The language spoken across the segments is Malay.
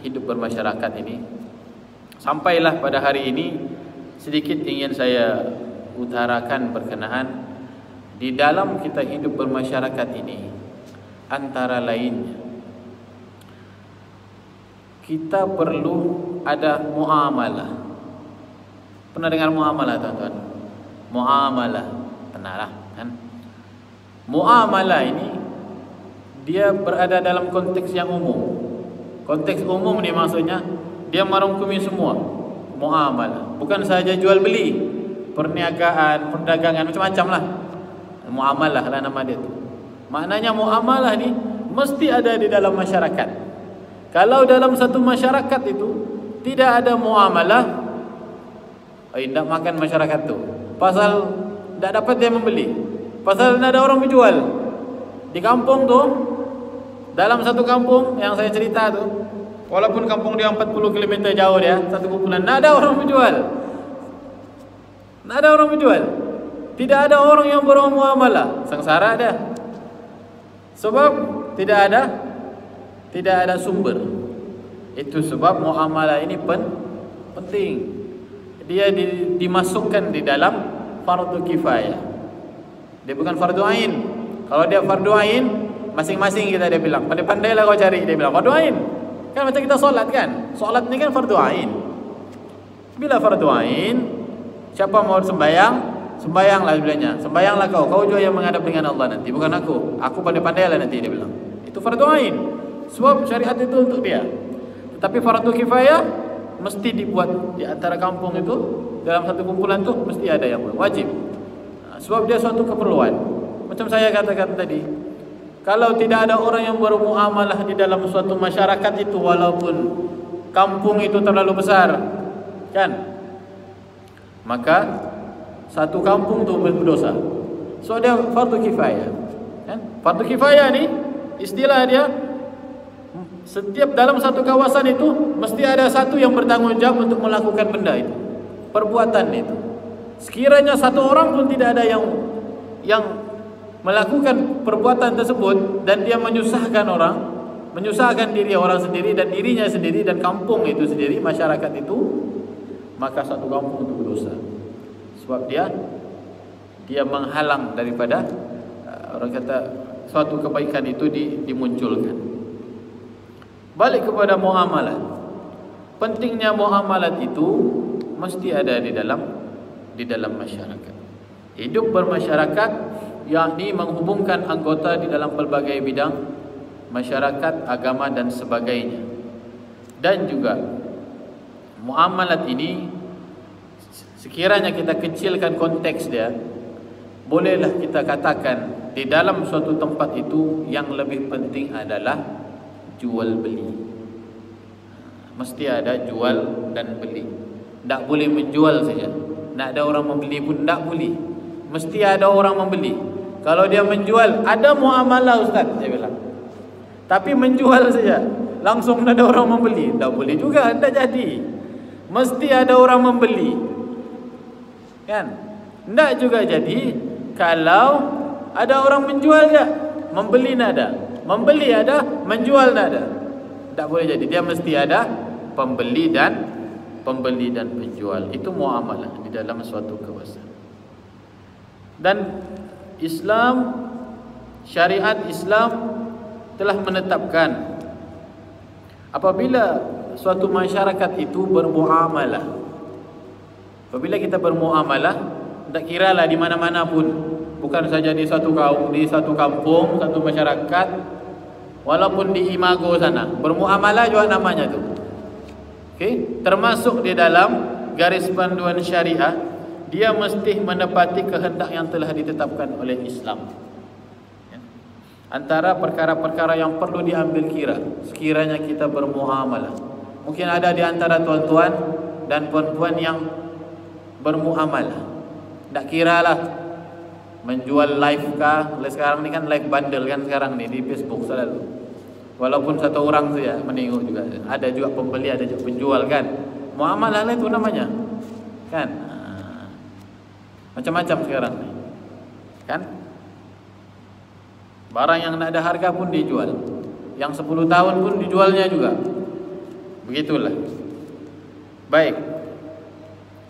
hidup bermasyarakat ini. Sampailah pada hari ini sedikit ingin saya utarakan berkenaan di dalam kita hidup bermasyarakat ini, antara lainnya kita perlu ada muamalah. Pernah dengar muamalah, tuan-tuan? Muamalah, pernahlah kan? Muamalah ini dia berada dalam konteks yang umum. Konteks umum ni maksudnya dia merangkumi semua. Muamalah bukan saja jual beli, perniagaan, perdagangan, macam-macam lah. Muamalah lah nama dia tu. Maknanya muamalah ni mesti ada di dalam masyarakat. Kalau dalam satu masyarakat itu tidak ada muamalah, tidak makan masyarakat tu. Pasal tidak dapat dia membeli, pasal tidak ada orang menjual. Di kampung tu, dalam satu kampung yang saya cerita tu, walaupun kampung dia 40 km jauh dia, satu kumpulan, tidak ada orang menjual. Tidak ada orang menjual. Tidak ada orang yang bermuamalah. Sengsara dia. Sebab tidak ada sumber. Itu sebab muamalah ini penting. Dia dimasukkan di dalam fardu kifayah. Dia bukan fardu ain. Kalau dia fardu ain, masing-masing kita dia bilang, pandai-pandailah kau cari, dia bilang fardu ain. Kan macam kita solat kan? Solat ni kan fardu ain. Bila fardu ain, siapa mau sembahyang, sembahyanglah bilanya. Sembahyanglah kau juga yang menghadap dengan Allah nanti, bukan aku. Aku pandai-pandailah nanti, dia bilang. Itu fardu ain. Sebab syariat itu untuk dia. Tapi fardu kifayah mesti dibuat di antara kampung itu, dalam satu kumpulan tu mesti ada yang wajib. Sebab dia suatu keperluan. Macam saya katakan tadi, kalau tidak ada orang yang bermuamalah di dalam suatu masyarakat itu, walaupun kampung itu terlalu besar, kan, maka satu kampung itu berdosa. So dia fardu kifayah, kan? Fardu kifayah ni istilah dia, setiap dalam satu kawasan itu mesti ada satu yang bertanggung jawab untuk melakukan benda itu, perbuatan itu. Sekiranya satu orang pun tidak ada yang melakukan perbuatan tersebut, dan dia menyusahkan orang, menyusahkan diri orang sendiri dan dirinya sendiri dan kampung itu sendiri, masyarakat itu, maka satu kampung itu berdosa. Sebab dia menghalang daripada orang kata suatu kebaikan itu dimunculkan. Balik kepada muamalat. Pentingnya muamalat itu mesti ada di dalam masyarakat. Hidup bermasyarakat yakni menghubungkan anggota di dalam pelbagai bidang masyarakat, agama dan sebagainya. Dan juga muamalat ini, sekiranya kita kecilkan konteks dia, bolehlah kita katakan di dalam suatu tempat itu yang lebih penting adalah jual beli. Mesti ada jual dan beli. Tak boleh menjual saja, tak ada orang membeli pun tak boleh. Mesti ada orang membeli. Kalau dia menjual, ada muamalah ustaz, dia bilang. Tapi menjual saja, langsung ada orang membeli, tak boleh juga, tak jadi. Mesti ada orang membeli, kan? Tak juga jadi kalau ada orang menjual je. Membeli tak ada, membeli ada, menjual tak ada. Tak boleh jadi. Dia mesti ada pembeli dan penjual. Itu muamalah di dalam suatu kawasan. Dan Islam, syariat Islam telah menetapkan apabila suatu masyarakat itu bermuamalah, apabila kita bermuamalah, tak kiralah di mana-mana pun, bukan saja di satu kaum, di satu kampung, satu masyarakat, walaupun di Imago sana, bermuamalah juga namanya tu. Okay? Termasuk di dalam garis panduan syariah, dia mesti menepati kehendak yang telah ditetapkan oleh Islam. Antara perkara-perkara yang perlu diambil kira sekiranya kita bermuamalah. Mungkin ada di antara tuan-tuan dan puan-puan yang bermuamalah, tak kiralah menjual live kah. Sekarang ni kan live bundle kan sekarang ni di Facebook selalu. Walaupun satu orang saja menengok juga, ada juga pembeli, ada juga penjual kan. Muamalah lah itu namanya, kan? Macam-macam sekarang ni, kan? Barang yang tak ada harga pun dijual, yang 10 tahun pun dijualnya juga. Begitulah. Baik.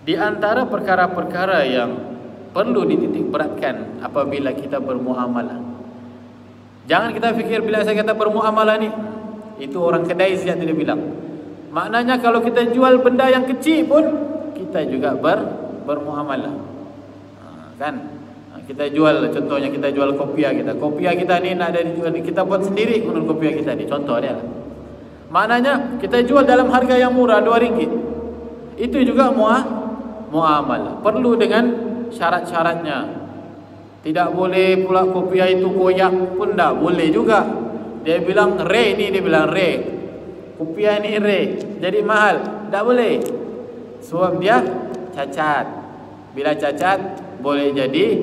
Di antara perkara-perkara yang perlu dititik beratkan apabila kita bermuamalah. Jangan kita fikir bila saya kata bermuamalah ni, itu orang kedai saja tidak bilang. Maknanya kalau kita jual benda yang kecil pun kita juga bermuamalah. Kan? Kita jual, contohnya kita jual kopiah kita. Kopiah kita ni nak ada dijual, kita buat sendiri menurut kopiah kita ni. Contoh dia lah. Maknanya kita jual dalam harga yang murah RM2. Itu juga muamalah. Perlu dengan syarat-syaratnya. Tidak boleh pula kopiah itu koyak pun tak boleh juga. Dia bilang re ni, dia bilang re. Kopiah ni re, jadi mahal. Tak boleh. Sebab dia cacat. Bila cacat boleh jadi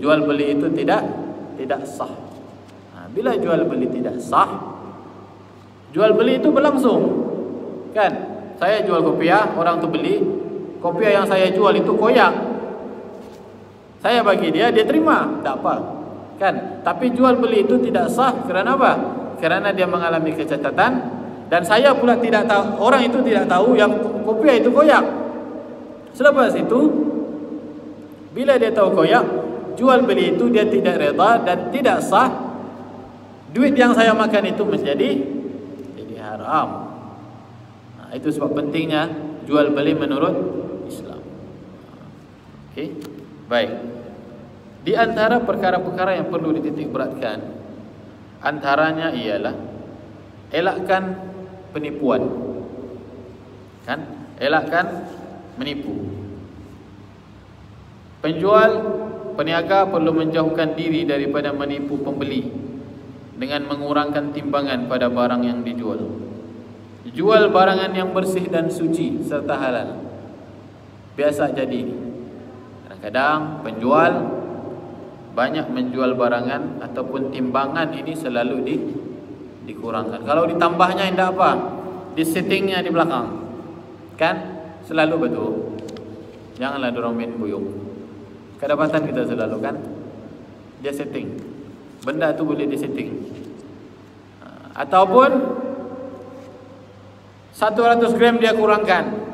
jual beli itu tidak sah. Bila jual beli tidak sah, jual beli itu berlangsung. Kan? Saya jual kopiah, orang tu beli. Kopiah yang saya jual itu koyak. Saya bagi dia, dia terima, tak apa. Kan? Tapi jual beli itu tidak sah kerana apa? Kerana dia mengalami kecacatan dan saya pula tidak tahu, orang itu tidak tahu yang kopiah itu koyak. Selepas itu, bila dia tahu koyak, jual beli itu dia tidak reda dan tidak sah. Duit yang saya makan itu menjadi haram. Itu sebab pentingnya jual beli menurut Islam. Okey. Baik. Di antara perkara-perkara yang perlu dititik beratkan, antaranya ialah elakkan penipuan. Kan? Elakkan menipu. Penjual, peniaga perlu menjauhkan diri daripada menipu pembeli dengan mengurangkan timbangan pada barang yang dijual. Jual barangan yang bersih dan suci serta halal. Biasa jadi kadang penjual banyak menjual barangan ataupun timbangan ini selalu dikurangkan. Kalau ditambahnya tidak apa, disettingnya di belakang, kan selalu betul. Janganlah dorang main buyung. Kedapatan kita selalu kan dia setting, benda tu boleh disetting. Ataupun 100 gram dia kurangkan.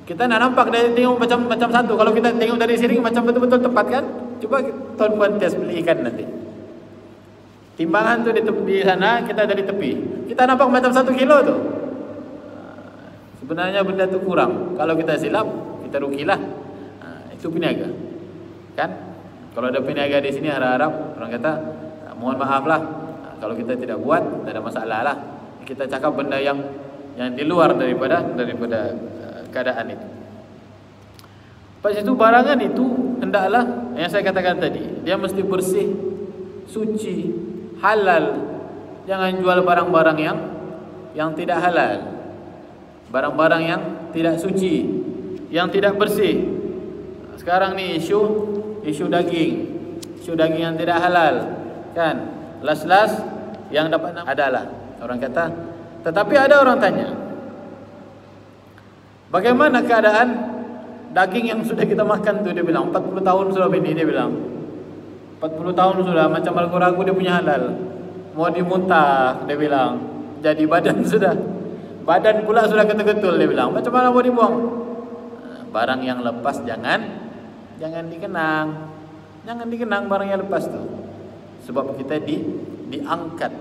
Kita nak nampak dari tengok macam satu. Kalau kita tengok dari sini macam betul-betul tepat kan? Cuba tuan-puan test beli ikan nanti. Timbangan tu di sana, kita dari tepi. Kita nampak macam 1 kilo tu. Sebenarnya benda tu kurang. Kalau kita silap, kita rugilah. Itu peniaga. Kan? Kalau ada peniaga di sini harap-harap orang kata mohon maaf lah. Kalau kita tidak buat, tak ada masalah lah. Kita cakap benda yang di luar daripada keadaan itu. Lepas itu barangan itu hendaklah yang saya katakan tadi, dia mesti bersih, suci, halal. Jangan jual barang-barang yang tidak halal. Barang-barang yang tidak suci, yang tidak bersih. Sekarang ni isu daging. Isu daging yang tidak halal. Kan? Las-las yang dapat adalah orang kata, tetapi ada orang tanya, bagaimana keadaan daging yang sudah kita makan tu? Dia bilang 40 tahun sudah ini. Dia bilang 40 tahun sudah, macam ragu-ragu dia punya halal. Mau dimuntah, dia bilang. Jadi badan sudah, badan pula sudah ketul-ketul. Dia bilang macam mana mau dibuang? Barang yang lepas jangan dikenang. Jangan dikenang barang yang lepas tu. Sebab kita diangkat.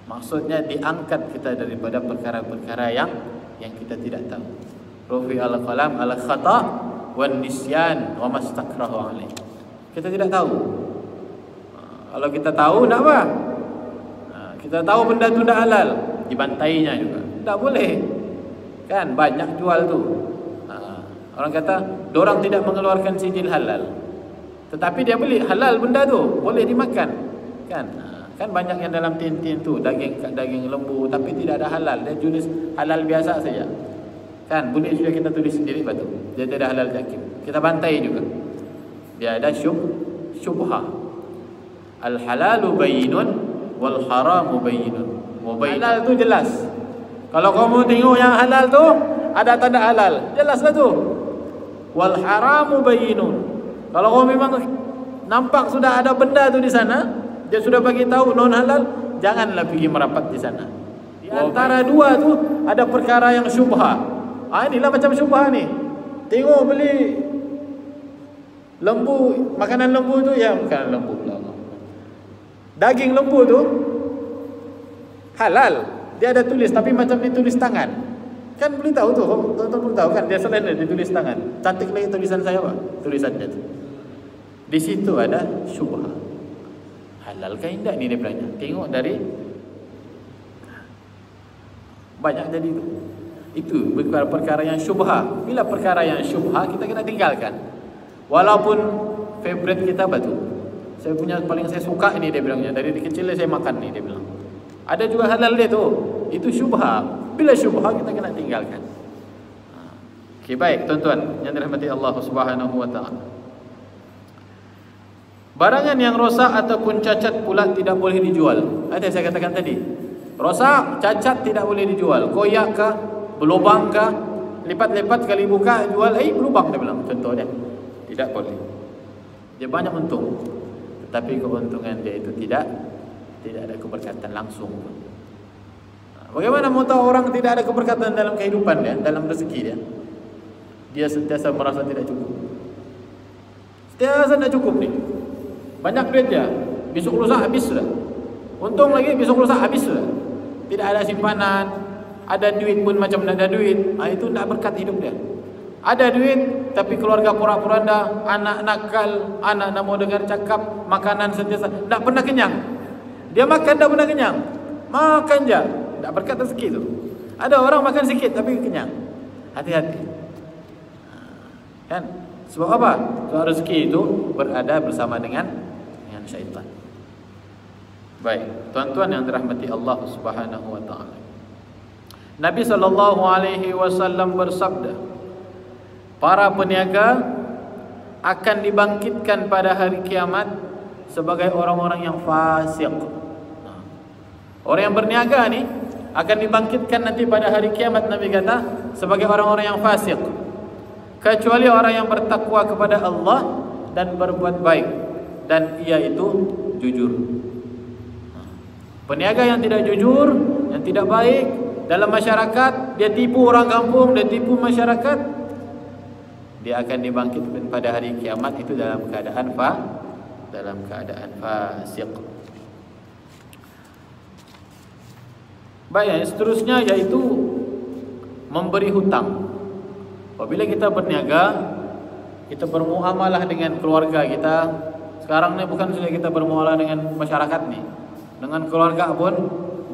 Maksudnya diangkat kita daripada perkara-perkara yang kita tidak tahu. Rufi al-qalam al-khata' wan nisyan wa mastakrahu alaih. Kita tidak tahu. Kalau kita tahu tak apa. Kita tahu benda tu tak halal, dibantainya juga. Tak boleh. Kan banyak jual tu. Orang kata dorang tidak mengeluarkan sijil halal. Tetapi dia beli halal benda tu, boleh dimakan. Kan banyak yang dalam tin-tin tu daging lembu tapi tidak ada halal. Dia jenis halal biasa saja. Kan boleh juga kita tulis sendiri batu. Dia tidak halal daging. Kita bantai juga. Dia ada syubhah. Al halalu bayyinun wal haramu bayyinun. Halal tu jelas. Kalau kamu tengok yang halal tu ada tanda halal, jelaslah tu. Wal haramu bayyinun. Kalau kamu memang nampak sudah ada benda tu di sana, dia sudah bagi tahu non halal, janganlah pergi merapat di sana. antara dua tu ada perkara yang syubha. Inilah macam syubha ni. Tengok beli lembu, makanan lembu tu, ya makanan lembu pula. Daging lembu tu halal. Dia ada tulis tapi macam ditulis tangan. Kan boleh tahu tu, tuan-tuan boleh tahu kan, dia selain ditulis tangan. Cantik lagi tulisan saya apa? Tulisannya tu. Di situ ada syubha. Halal ke tidak ni dia bertanya. Tengok dari banyak jadi tu. Itu perkara yang syubha. Bila perkara yang syubha kita kena tinggalkan. Walaupun favorite kita batu. Saya punya paling saya suka ini dia bilangnya. Dari kecil saya makan ni dia bilang. Ada juga halal dia tu. Itu syubha. Bila syubha kita kena tinggalkan. Okey, baik tuan-tuan yang dirahmati Allah Subhanahu wa taala. Barangan yang rosak ataupun cacat pula tidak boleh dijual. Ada saya katakan tadi. Rosak, cacat tidak boleh dijual. Koyak kah, berlubang kah, lipat-lipat sekali buka jual, berlubang dia bilang contoh dia. Tidak boleh. Dia banyak untung. Tetapi keuntungan dia itu tidak ada keberkatan langsung. Bagaimana mau tahu orang tidak ada keberkatan dalam kehidupan dia, dalam rezeki dia? Dia sentiasa merasa tidak cukup. Sentiasa tidak cukup ni. Banyak duit dia, besok lusa habis sudah. Untung lagi besok lusa habis sudah. Tidak ada simpanan, ada duit pun macam tidak ada duit. Itu tidak berkat hidup dia. Ada duit tapi keluarga porak-poranda, anak nakal, anak nak mau dengar cakap, makanan sentiasa tidak pernah kenyang. Dia makan tidak pernah kenyang. Makan je, tidak berkat rezeki tu. Ada orang makan sikit tapi kenyang. Hati-hati. Kan? Sebab apa? Sebab rezeki itu berada bersama dengan syaitan. Baik, tuan-tuan yang dirahmati Allah Subhanahu wa taala. Nabi SAW bersabda, para peniaga akan dibangkitkan pada hari kiamat sebagai orang-orang yang fasik. Orang yang berniaga ni akan dibangkitkan nanti pada hari kiamat, Nabi kata, sebagai orang-orang yang fasik. Kecuali orang yang bertakwa kepada Allah dan berbuat baik, dan ia itu jujur. Peniaga yang tidak jujur, yang tidak baik dalam masyarakat, dia tipu orang kampung, dia tipu masyarakat, dia akan dibangkitkan pada hari kiamat itu dalam keadaan fasik. Baik, yang seterusnya yaitu memberi hutang. Apabila kita berniaga, kita bermuamalah dengan keluarga kita. Sekarang ni bukan saja kita bermuamalah dengan masyarakat ni, dengan keluarga pun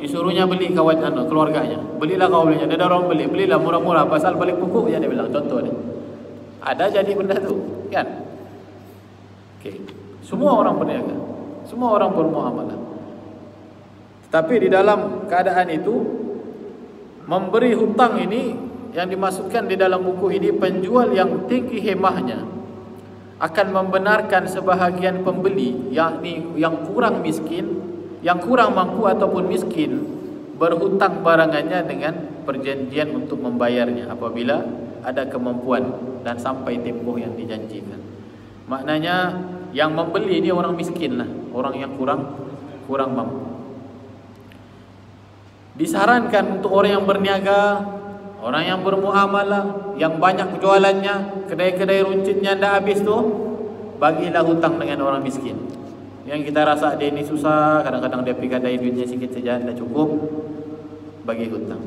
disuruhnya beli kawan keluarganya. Belilah kau belinya, dia ada orang belilah murah-murah pasal balik pokok ya, dia bilang contoh dia. Ada jadi benda tu, kan? Okey. Semua orang berniaga, semua orang bermuamalah. Tapi di dalam keadaan itu, memberi hutang ini yang dimaksudkan di dalam buku ini, penjual yang tinggi hemahnya akan membenarkan sebahagian pembeli, yakni yang kurang miskin, yang kurang mampu ataupun miskin, berhutang barangannya dengan perjanjian untuk membayarnya apabila ada kemampuan dan sampai tempoh yang dijanjikan. Maknanya yang membeli ini orang miskin lah, orang yang kurang mampu. Disarankan untuk orang yang berniaga, orang yang bermuamalah, yang banyak jualannya, kedai-kedai runcitnya tidak habis tu, bagilah hutang dengan orang miskin. Yang kita rasa dia ini susah, kadang-kadang dia pergi kedai duitnya sikit saja tidak cukup, bagi hutang.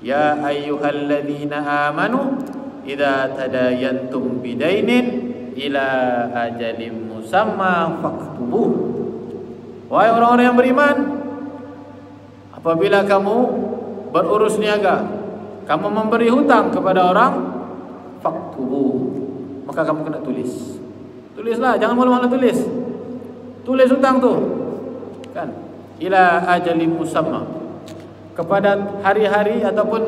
Ya ayyuhalladzina amanu idza tadayantum bidainin ila ajalin musamma faktubuh. Wahai orang-orang yang beriman, apabila kamu berurus niaga, kamu memberi hutang kepada orang, faktubuh, maka kamu kena tulis. Tulislah, jangan malu-malu tulis. Tulis hutang tu, kan? Ila ajalin musamma, kepada hari-hari ataupun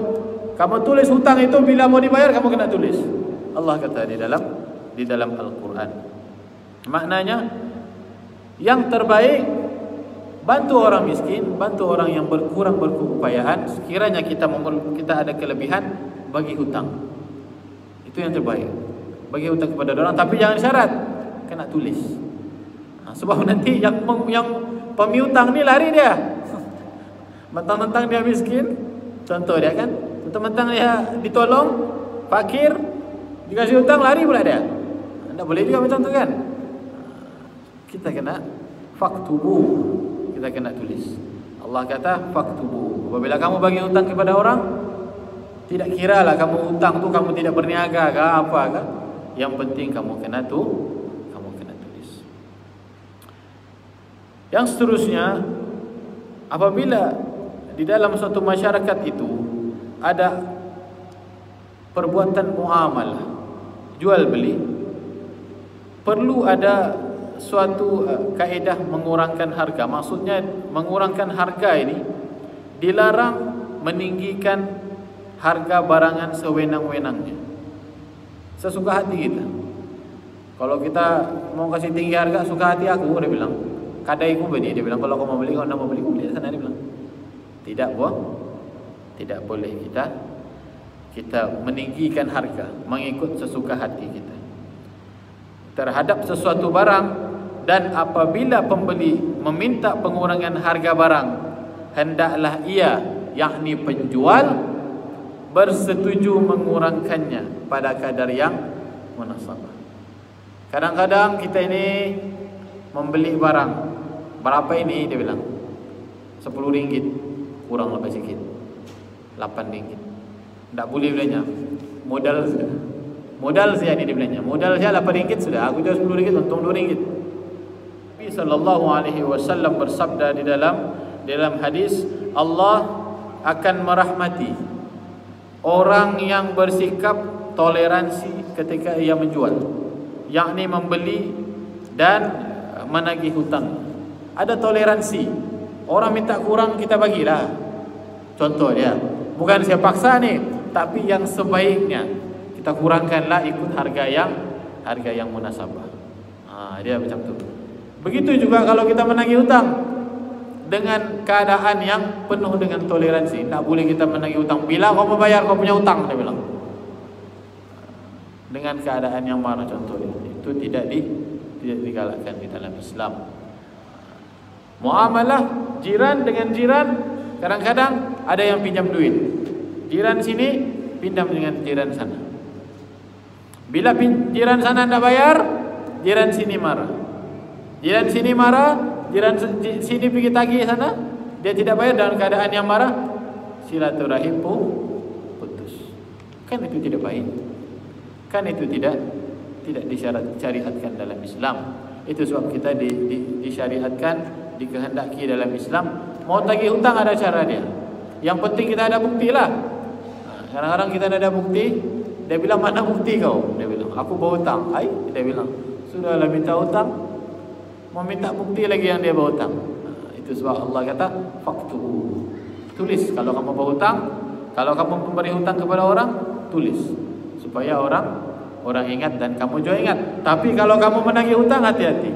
kamu tulis hutang itu bila mau dibayar kamu kena tulis. Allah kata di dalam Al-Quran. Maknanya yang terbaik, bantu orang miskin, bantu orang yang kurang berkeupayaan. Sekiranya kita ada kelebihan, bagi hutang. Itu yang terbaik. Bagi hutang kepada orang, tapi jangan syarat kena tulis. Sebab nanti yang pemiutang ni lari dia. Mentang-mentang dia miskin, contoh dia kan, mentang-mentang dia ditolong, fakir, dikasih hutang, lari pula dia. Tidak boleh juga macam tu kan. Kita kena faktubu, kita kena tulis. Allah kata faktubu. Apabila kamu bagi hutang kepada orang, tidak kiralah kamu hutang tu kamu tidak berniaga ke apa ke. Yang penting kamu kena tulis. Yang seterusnya, apabila di dalam suatu masyarakat itu ada perbuatan muamalah, jual beli, perlu ada suatu kaedah mengurangkan harga. Maksudnya mengurangkan harga ini dilarang meninggikan harga barangan sewenang-wenangnya, sesuka hati kita. Kalau kita mau kasih tinggi harga, suka hati aku, dia bilang, kadaiku beli, dia bilang, kalau kau mau beli, kau nak mau beli, kau beli sana, dia bilang. Tidak boleh kita meninggikan harga mengikut sesuka hati kita terhadap sesuatu barang. Dan apabila pembeli meminta pengurangan harga barang, hendaklah ia, yakni penjual, bersetuju mengurangkannya pada kadar yang munasabah. Kadang-kadang kita ini membeli barang, berapa ini, dia bilang 10 ringgit, kurang lebih sikit 8 ringgit. Tak boleh bilanya, modal sudah. Modal saya ni dia bilanya, modal saya 8 ringgit sudah, aku jual 10 ringgit, untung 2 ringgit. Nabi SAW bersabda di dalam hadis, Allah akan merahmati orang yang bersikap toleransi ketika ia menjual, yakni membeli dan menagih hutang. Ada toleransi. Orang minta kurang, kita bagilah. Contoh dia, bukan saya paksa nih, tapi yang sebaiknya kita kurangkanlah ikut harga yang munasabah. Dia macam tu. Begitu juga kalau kita menagih hutang dengan keadaan yang penuh dengan toleransi. Tak boleh kita menagih hutang, bila kau mau bayar kau punya hutang, dia bilang, dengan keadaan yang mana, contoh dia. Itu tidak digalakkan di dalam Islam. Muamalah jiran dengan jiran, kadang-kadang ada yang pinjam duit, jiran sini pinjam dengan jiran sana. Bila jiran sana tidak bayar, jiran sini marah. Jiran sini marah, jiran sini pergi tagih sana, dia tidak bayar dalam keadaan yang marah, silaturahim putus. Kan itu tidak baik. Kan itu tidak disyariatkan dalam Islam. Itu sebab kita disyariatkan, dikehendaki dalam Islam. Mau tagih hutang ada cara dia. Yang penting kita ada bukti lah. Kadang-kadang kita ada bukti, dia bilang, mana bukti kau? Dia bilang, aku bawa hutang. Dia bilang, sudahlah minta hutang, mau minta bukti lagi yang dia bawa hutang. Itu sebab Allah kata faktu, tulis. Kalau kamu bawa hutang, kalau kamu memberi hutang kepada orang, tulis supaya orang ingat dan kamu juga ingat. Tapi kalau kamu menagih hutang, hati-hati,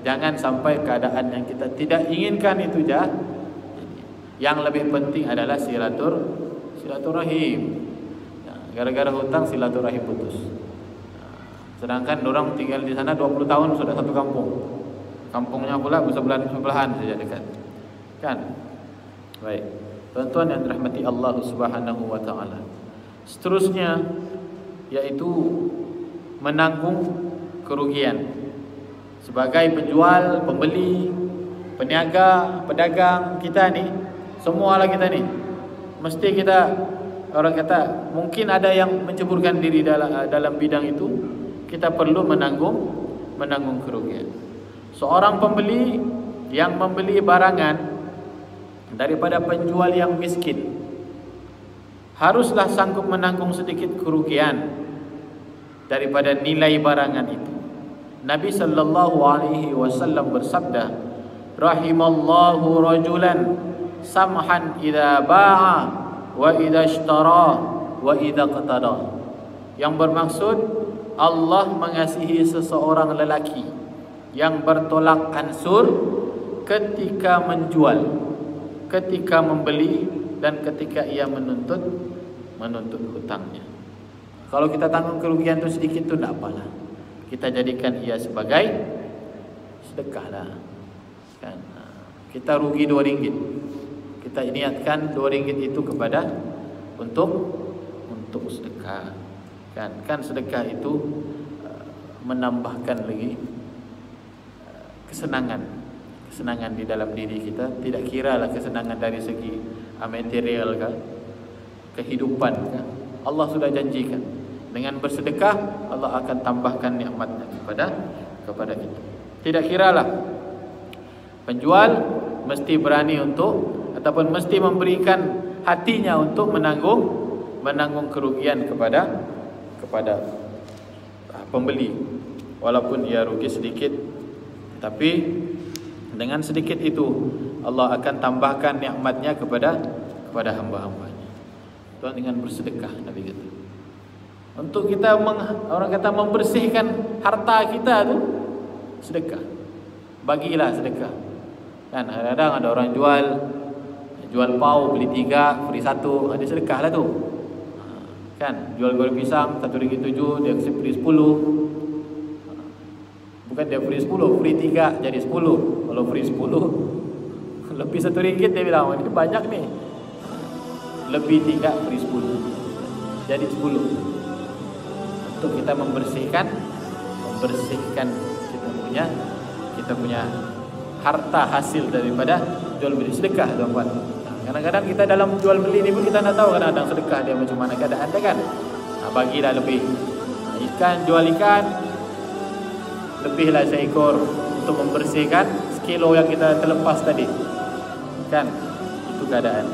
jangan sampai keadaan yang kita tidak inginkan itu jah. Yang lebih penting adalah silaturahim. Gara-gara hutang silaturahim putus. Sedangkan orang tinggal di sana 20 tahun sudah satu kampung. Kampungnya pula bersebelahan saja dekat. Kan? Baik. Tuan-tuan yang dirahmati Allah Subhanahu wa taala. Seterusnya yaitu menanggung kerugian. Sebagai penjual, pembeli, peniaga, pedagang, kita ni, semualah kita ni, mesti kita, orang kata, mungkin ada yang menceburkan diri dalam bidang itu, kita perlu menanggung kerugian. Seorang pembeli yang membeli barangan daripada penjual yang miskin, haruslah sanggup menanggung sedikit kerugian daripada nilai barangan itu. Nabi sallallahu alaihi wasallam bersabda, rahimallahu rajulan samhan idza ba'a wa idza ishtara wa idza qatada. Yang bermaksud, Allah mengasihi seseorang lelaki yang bertolak ansur ketika menjual, ketika membeli, dan ketika ia menuntut hutangnya. Kalau kita tanggung kerugian itu sedikit itu tidak apalah, kita jadikan ia sebagai sedekah lah. Kan? Kita rugi 2 ringgit, kita niatkan RM2 itu kepada untuk sedekah. Kan sedekah itu menambahkan lagi kesenangan di dalam diri kita. Tidak kiralah kesenangan dari segi material kan, kehidupan kan. Allah sudah janjikan dengan bersedekah Allah akan tambahkan nikmatnya kepada kita. Tidak kiralah penjual mesti berani untuk ataupun mesti memberikan hatinya untuk menanggung kerugian kepada pembeli, walaupun ia rugi sedikit, tapi dengan sedikit itu Allah akan tambahkan nikmatnya kepada hamba-hambanya. Itu dengan bersedekah, Nabi kata. Untuk kita orang kata membersihkan harta kita tu sedekah. Bagilah sedekah. Kan kadang-kadang ada orang jual pau beli 3 free 1, ada sedekahlah tu. Kan jual goreng pisang RM1.7 dia kasi free 10. Bukan dia free 10, free 3 jadi 10. Kalau free 10 lebih RM1 dia bilang ini banyak nih. Lebih 3 free 10 jadi 10. Untuk kita membersihkan kita punya harta hasil daripada jual beli sedekah, tuan-tuan. Kadang-kadang kita dalam jual beli ni pun kita nak tahu kadang-kadang sedekah dia macam mana keadaan dia kan. Bagilah lebih. Ikan, jual ikan lebihlah seekor untuk membersihkan sekilo yang kita terlepas tadi. Kan? Itu keadaan.